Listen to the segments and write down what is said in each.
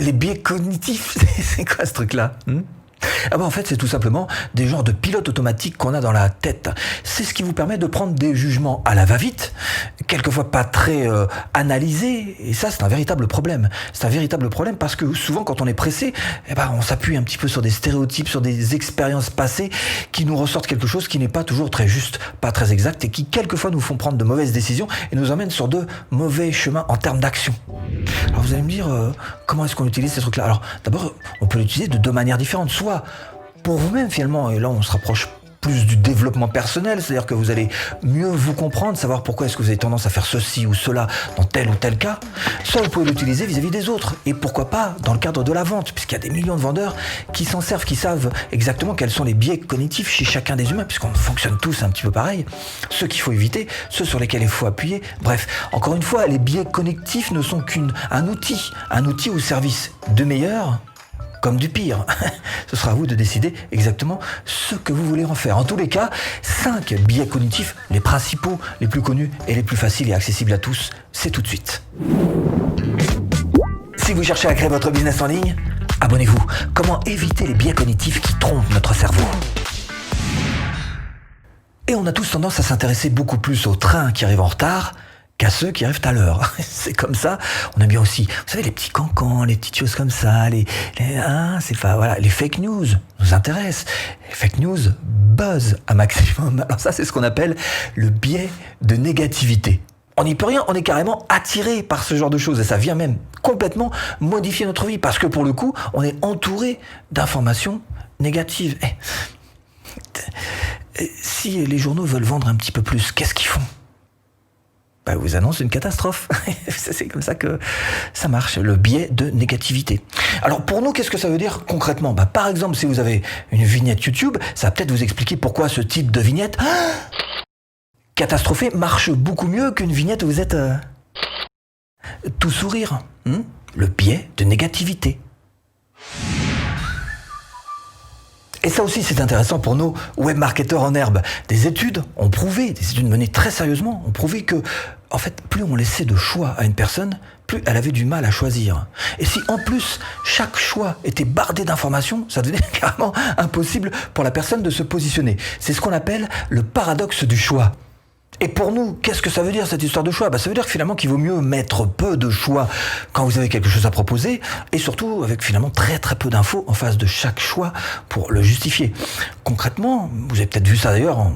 Les biais cognitifs, c'est quoi ce truc-là en fait, c'est tout simplement des genres de pilotes automatiques qu'on a dans la tête. C'est ce qui vous permet de prendre des jugements à la va-vite, quelquefois pas très analysés, et ça, c'est un véritable problème. C'est un véritable problème parce que souvent, quand on est pressé, on s'appuie un petit peu sur des stéréotypes, sur des expériences passées qui nous ressortent quelque chose qui n'est pas toujours très juste, pas très exact, et qui quelquefois nous font prendre de mauvaises décisions et nous emmènent sur de mauvais chemins en termes d'action. Alors vous allez me dire, comment est-ce qu'on utilise ces trucs-là ? Alors d'abord, on peut l'utiliser de deux manières différentes. Soit pour vous-même finalement, et là on se rapproche plus du développement personnel, c'est-à-dire que vous allez mieux vous comprendre, savoir pourquoi est-ce que vous avez tendance à faire ceci ou cela dans tel ou tel cas. Soit vous pouvez l'utiliser vis-à-vis des autres, et pourquoi pas dans le cadre de la vente, puisqu'il y a des millions de vendeurs qui s'en servent, qui savent exactement quels sont les biais cognitifs chez chacun des humains, puisqu'on fonctionne tous un petit peu pareil, ceux qu'il faut éviter, ceux sur lesquels il faut appuyer. Bref, encore une fois, les biais cognitifs ne sont un outil au service de meilleurs comme du pire. Ce sera à vous de décider exactement ce que vous voulez en faire. En tous les cas, 5 biais cognitifs, les principaux, les plus connus et les plus faciles et accessibles à tous, c'est tout de suite. Si vous cherchez à créer votre business en ligne, abonnez-vous. Comment éviter les biais cognitifs qui trompent notre cerveau ? Et on a tous tendance à s'intéresser beaucoup plus aux trains qui arrivent en retard qu'à ceux qui arrivent à l'heure. C'est comme ça. On aime bien aussi, vous savez, les petits cancans, les petites choses comme ça, les fake news nous intéressent. Les fake news buzz à maximum. Alors ça, c'est ce qu'on appelle le biais de négativité. On n'y peut rien, on est carrément attiré par ce genre de choses et ça vient même complètement modifier notre vie parce que pour le coup, on est entouré d'informations négatives. Si les journaux veulent vendre un petit peu plus, qu'est-ce qu'ils font ? Vous annonce une catastrophe. C'est comme ça que ça marche, le biais de négativité. Alors pour nous, qu'est-ce que ça veut dire concrètement ? Par exemple, si vous avez une vignette YouTube, ça va peut-être vous expliquer pourquoi ce type de vignette catastrophée marche beaucoup mieux qu'une vignette où vous êtes tout sourire. Le biais de négativité. Et ça aussi, c'est intéressant pour nos webmarketeurs en herbe. Des études menées très sérieusement, ont prouvé que, en fait, plus on laissait de choix à une personne, plus elle avait du mal à choisir. Et si, en plus, chaque choix était bardé d'informations, ça devenait carrément impossible pour la personne de se positionner. C'est ce qu'on appelle le paradoxe du choix. Et pour nous, qu'est-ce que ça veut dire cette histoire de choix ? Ça veut dire que finalement qu'il vaut mieux mettre peu de choix quand vous avez quelque chose à proposer et surtout avec finalement très très peu d'infos en face de chaque choix pour le justifier. Concrètement, vous avez peut-être vu ça d'ailleurs en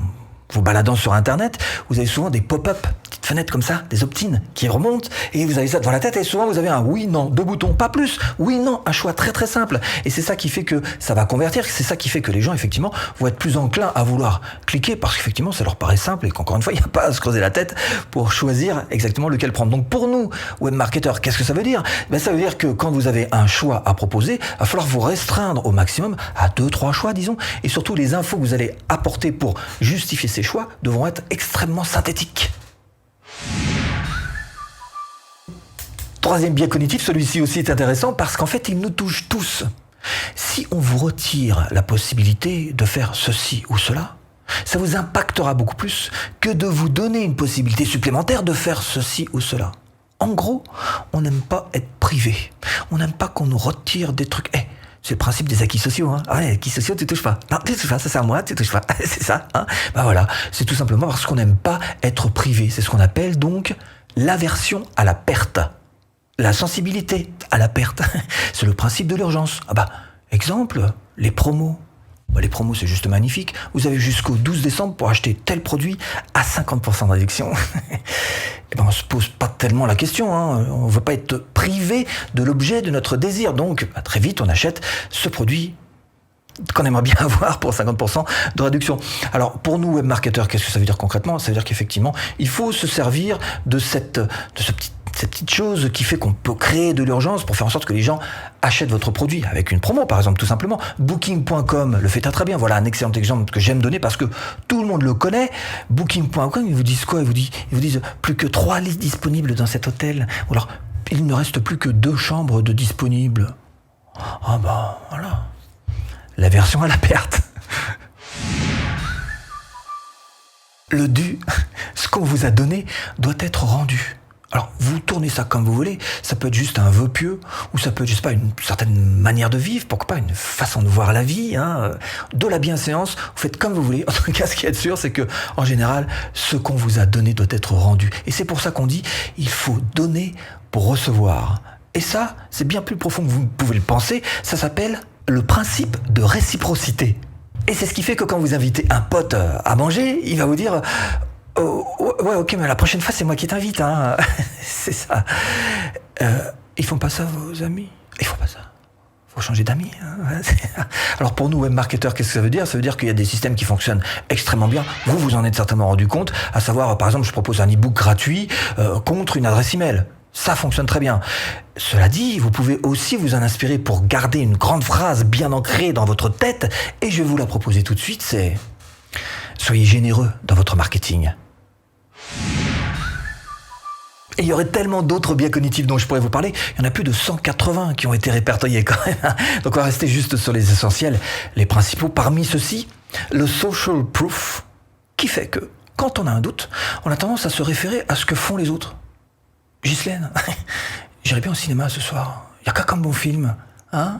vous baladant sur internet, vous avez souvent des pop-up, petites fenêtres comme ça, des opt-in qui remontent et vous avez ça devant la tête et souvent vous avez un oui, non, 2 boutons, pas plus, oui, non, un choix très très simple. Et c'est ça qui fait que ça va convertir, c'est ça qui fait que les gens effectivement vont être plus enclins à vouloir cliquer parce qu'effectivement ça leur paraît simple et qu'encore une fois il n'y a pas à se creuser la tête pour choisir exactement lequel prendre. Donc pour nous, webmarketeurs, qu'est-ce que ça veut dire ? Ça veut dire que quand vous avez un choix à proposer, il va falloir vous restreindre au maximum à 2-3 choix disons et surtout les infos que vous allez apporter pour justifier ces choix devront être extrêmement synthétiques. Troisième biais cognitif, celui-ci aussi est intéressant parce qu'en fait, il nous touche tous. Si on vous retire la possibilité de faire ceci ou cela, ça vous impactera beaucoup plus que de vous donner une possibilité supplémentaire de faire ceci ou cela. En gros, on n'aime pas être privé. On n'aime pas qu'on nous retire des trucs. C'est le principe des acquis sociaux. Les acquis sociaux, tu touches pas. Non, tu touches pas, ça c'est à moi, tu touches pas. C'est ça. Voilà, c'est tout simplement parce qu'on n'aime pas être privé. C'est ce qu'on appelle donc l'aversion à la perte. La sensibilité à la perte. C'est le principe de l'urgence. Exemple, les promos. Les promos, c'est juste magnifique. Vous avez jusqu'au 12 décembre pour acheter tel produit à 50% de réduction. On se pose pas tellement la question. On veut pas être privé de l'objet de notre désir. Donc, très vite, on achète ce produit qu'on aimerait bien avoir pour 50% de réduction. Alors, pour nous, webmarketeurs, qu'est-ce que ça veut dire concrètement ? Ça veut dire qu'effectivement, il faut se servir de cette petite chose qui fait qu'on peut créer de l'urgence pour faire en sorte que les gens achètent votre produit avec une promo, par exemple, tout simplement. Booking.com le fait très bien. Voilà un excellent exemple que j'aime donner parce que tout le monde le connaît. Booking.com, ils vous disent quoi ? Ils vous disent plus que 3 lits disponibles dans cet hôtel. Ou alors, il ne reste plus que 2 chambres de disponibles. Voilà. L'aversion à la perte. Le dû, ce qu'on vous a donné, doit être rendu. Alors, vous tournez ça comme vous voulez. Ça peut être juste un vœu pieux, ou ça peut être, je sais pas, une certaine manière de vivre, pourquoi pas une façon de voir la vie, de la bienséance. Vous faites comme vous voulez. En tout cas, ce qui est sûr, c'est que, en général, ce qu'on vous a donné doit être rendu. Et c'est pour ça qu'on dit, il faut donner pour recevoir. Et ça, c'est bien plus profond que vous pouvez le penser. Ça s'appelle le principe de réciprocité. Et c'est ce qui fait que quand vous invitez un pote à manger, il va vous dire oh, ouais, ok, mais la prochaine fois, c'est moi qui t'invite, hein. C'est ça. Ils font pas ça, vos amis? Ils font pas ça. Faut changer d'amis. Hein. Alors pour nous, webmarketeurs, qu'est-ce que ça veut dire? Ça veut dire qu'il y a des systèmes qui fonctionnent extrêmement bien. Vous vous en êtes certainement rendu compte. À savoir, par exemple, je propose un e-book gratuit contre une adresse email. Ça fonctionne très bien. Cela dit, vous pouvez aussi vous en inspirer pour garder une grande phrase bien ancrée dans votre tête. Et je vais vous la proposer tout de suite, c'est « Soyez généreux dans votre marketing ». Et il y aurait tellement d'autres biais cognitifs dont je pourrais vous parler. Il y en a plus de 180 qui ont été répertoriés quand même. Donc on va rester juste sur les essentiels, les principaux. Parmi ceux-ci, le social proof, qui fait que quand on a un doute, on a tendance à se référer à ce que font les autres. Ghislaine, j'irai bien au cinéma ce soir. Il y a quoi comme bon film, hein?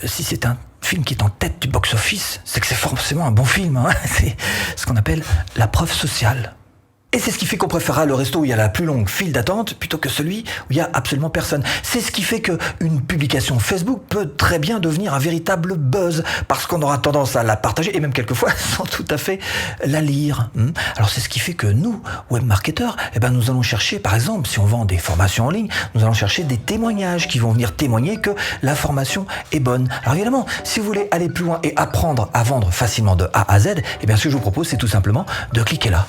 Si c'est un film qui est en tête du box-office, c'est que c'est forcément un bon film. Hein. C'est ce qu'on appelle la preuve sociale. Et c'est ce qui fait qu'on préférera le resto où il y a la plus longue file d'attente plutôt que celui où il y a absolument personne. C'est ce qui fait qu'une publication Facebook peut très bien devenir un véritable buzz parce qu'on aura tendance à la partager et même quelquefois sans tout à fait la lire. Alors c'est ce qui fait que nous, webmarketeurs, nous allons chercher, par exemple, si on vend des formations en ligne, nous allons chercher des témoignages qui vont venir témoigner que la formation est bonne. Alors évidemment, si vous voulez aller plus loin et apprendre à vendre facilement de A à Z, ce que je vous propose, c'est tout simplement de cliquer là.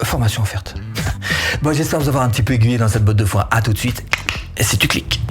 Formation offerte. Bon, j'espère vous avoir un petit peu aiguillé dans cette botte de foin. À tout de suite. Et si tu cliques.